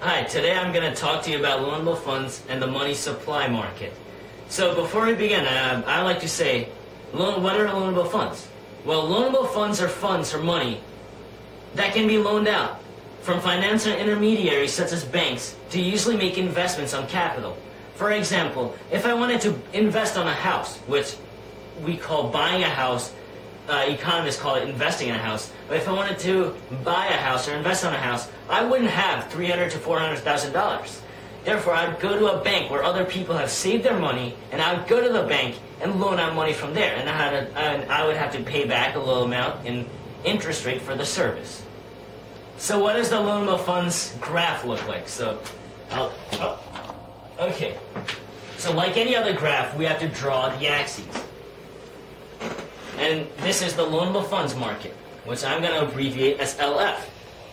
Hi, today I'm going to talk to you about loanable funds and the money supply market. So before we begin, I like to say, what are loanable funds? Well, loanable funds are funds or money that can be loaned out from financial intermediaries such as banks to usually make investments on capital. For example, if I wanted to invest on a house, which we call buying a house, economists call it investing in a house. But if I wanted to buy a house or invest on a house, I wouldn't have $300,000 to $400,000. Therefore, I'd go to a bank where other people have saved their money, and I would go to the bank and loan out money from there. And I would have to pay back a little amount in interest rate for the service. So what does the loanable funds graph look like? Okay. So like any other graph, we have to draw the axes. And this is the loanable funds market, which I'm going to abbreviate as LF.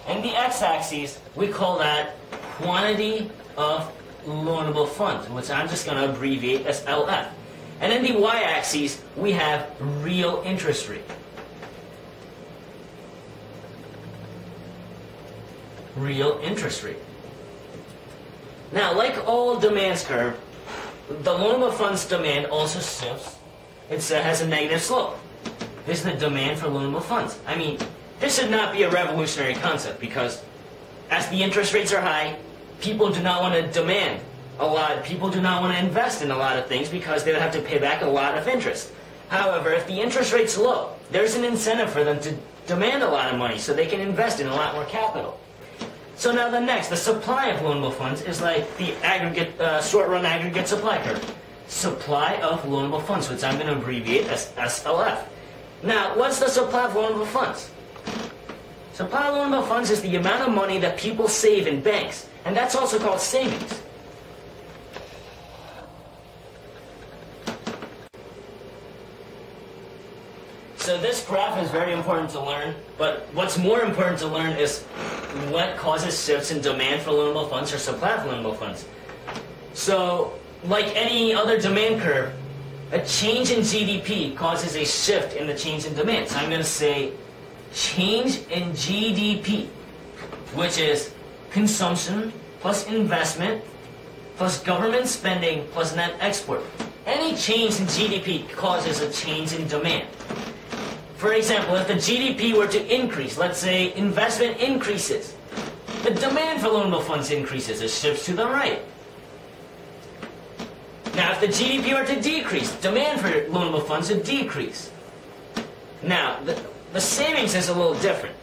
And the x-axis, we call that quantity of loanable funds, which I'm just going to abbreviate as LF. And in the y-axis, we have real interest rate. Real interest rate. Now, like all demands curve, the loanable funds demand also shifts. It has a negative slope. This is the demand for loanable funds. I mean, this should not be a revolutionary concept because as the interest rates are high, people do not want to demand a lot. People do not want to invest in a lot of things because they would have to pay back a lot of interest. However, if the interest rate's low, there's an incentive for them to demand a lot of money so they can invest in a lot more capital. So now the supply of loanable funds is like the aggregate, short-run aggregate supply curve. Supply of loanable funds, which I'm going to abbreviate as SLF. Now, what's the supply of loanable funds? Supply of loanable funds is the amount of money that people save in banks, and that's also called savings. So this graph is very important to learn, but what's more important to learn is what causes shifts in demand for loanable funds or supply of loanable funds. So, like any other demand curve, a change in GDP causes a shift in the change in demand. So I'm going to say change in GDP, which is consumption plus investment plus government spending plus net export. Any change in GDP causes a change in demand. For example, if the GDP were to increase, let's say investment increases, the demand for loanable funds increases, it shifts to the right. Now, if the GDP were to decrease, demand for loanable funds would decrease. Now, the savings is a little different.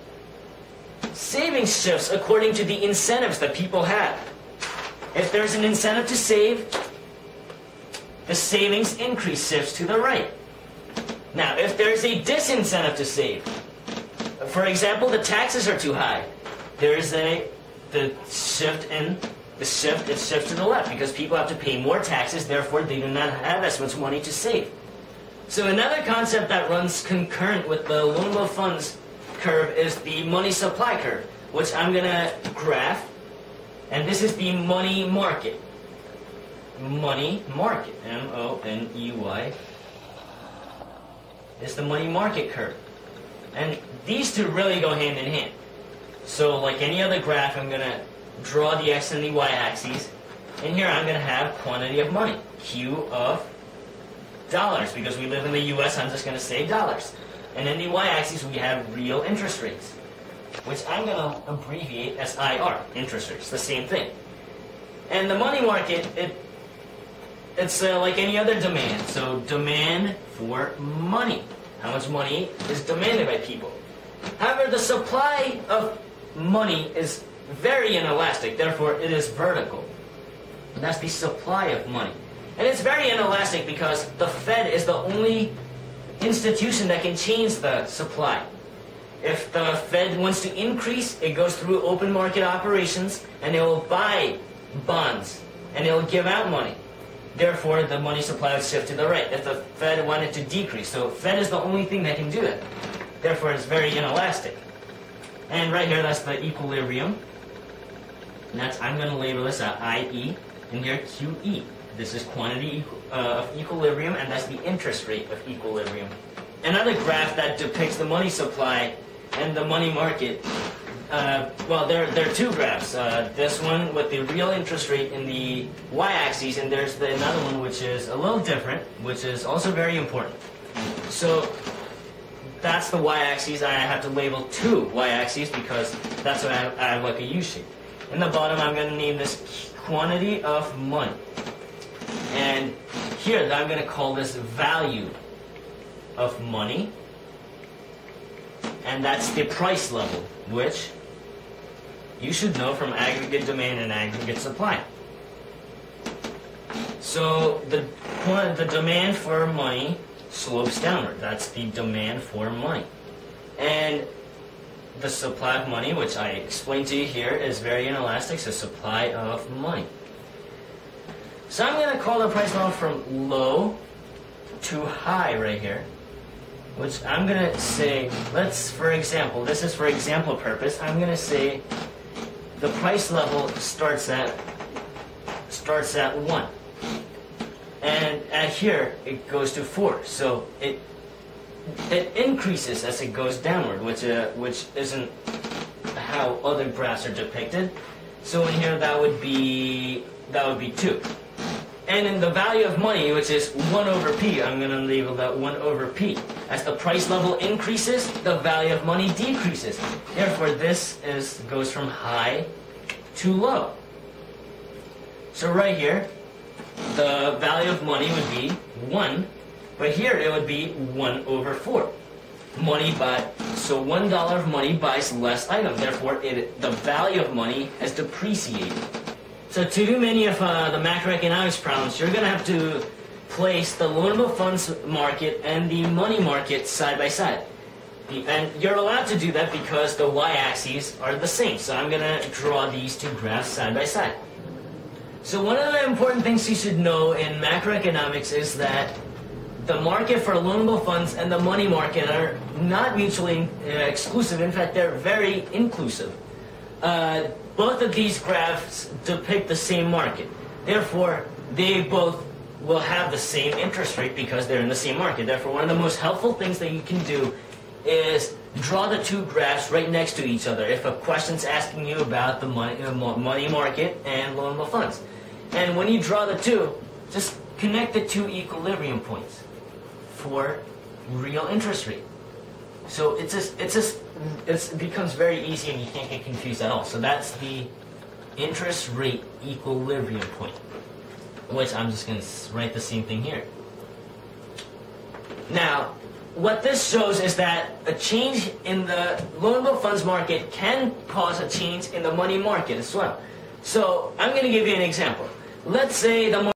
Savings shifts according to the incentives that people have. If there's an incentive to save, the savings increase shifts to the right. Now, if there's a disincentive to save, for example, the taxes are too high, there's the shift to the left because people have to pay more taxes, therefore they do not have as much money to save. So another concept that runs concurrent with the loanable funds curve is the money supply curve, which I'm going to graph, and this is the money market. Money market, M-O-N-E-Y, is the money market curve. And these two really go hand in hand. So like any other graph, I'm going to draw the x and the y axes, and here I'm going to have quantity of money, Q of dollars, because we live in the US, I'm just going to say dollars. And in the y axis we have real interest rates, which I'm going to abbreviate as IR, interest rates, the same thing. And the money market, it's like any other demand, so demand for money. How much money is demanded by people. However, the supply of money is very inelastic, therefore it is vertical. And that's the supply of money. And it's very inelastic because the Fed is the only institution that can change the supply. If the Fed wants to increase, it goes through open market operations and it will buy bonds and it will give out money. Therefore, the money supply would shift to the right if the Fed wanted to decrease. So Fed is the only thing that can do it. Therefore, it's very inelastic. And right here, that's the equilibrium. And that's, I'm going to label this IE, and here QE. This is quantity of equilibrium, and that's the interest rate of equilibrium. Another graph that depicts the money supply and the money market well, there are two graphs. This one with the real interest rate in the y-axis, and there's another one which is a little different, which is also very important. So that's the y-axis. I have to label two y-axes because that's what I have like a U shape. In the bottom, I'm going to name this quantity of money. And here, I'm going to call this value of money. And that's the price level, which you should know from aggregate demand and aggregate supply. So the demand for money slopes downward. That's the demand for money. And the supply of money, which I explained to you here, is very inelastic, so supply of money. So I'm going to call the price level from low to high right here, which I'm going to say, for example, this is for example purpose, I'm going to say the price level starts at 1. And at here, it goes to 4. So it increases as it goes downward, which isn't how other graphs are depicted. So in here, that would be 2. And in the value of money, which is 1 over P, I'm going to label that 1 over P. As the price level increases, the value of money decreases. Therefore, this goes from high to low. So right here, the value of money would be 1, but here it would be 1 over 4. So $1 of money buys less items. Therefore, the value of money has depreciated. So to do many of the macroeconomics problems, you're going to have to place the loanable funds market and the money market side by side. And you're allowed to do that because the y-axes are the same. So I'm going to draw these two graphs side by side. So one of the important things you should know in macroeconomics is that the market for loanable funds and the money market are not mutually exclusive. In fact, they're very inclusive. Both of these graphs depict the same market. Therefore, they both will have the same interest rate because they're in the same market. Therefore, one of the most helpful things that you can do is draw the two graphs right next to each other if a question's asking you about the money market and loanable funds. And when you draw the two, just connect the two equilibrium points for real interest rate. So it becomes very easy and you can't get confused at all. So that's the interest rate equilibrium point, which I'm just going to write the same thing here. Now, what this shows is that a change in the loanable funds market can cause a change in the money market as well. So I'm going to give you an example. Let's say the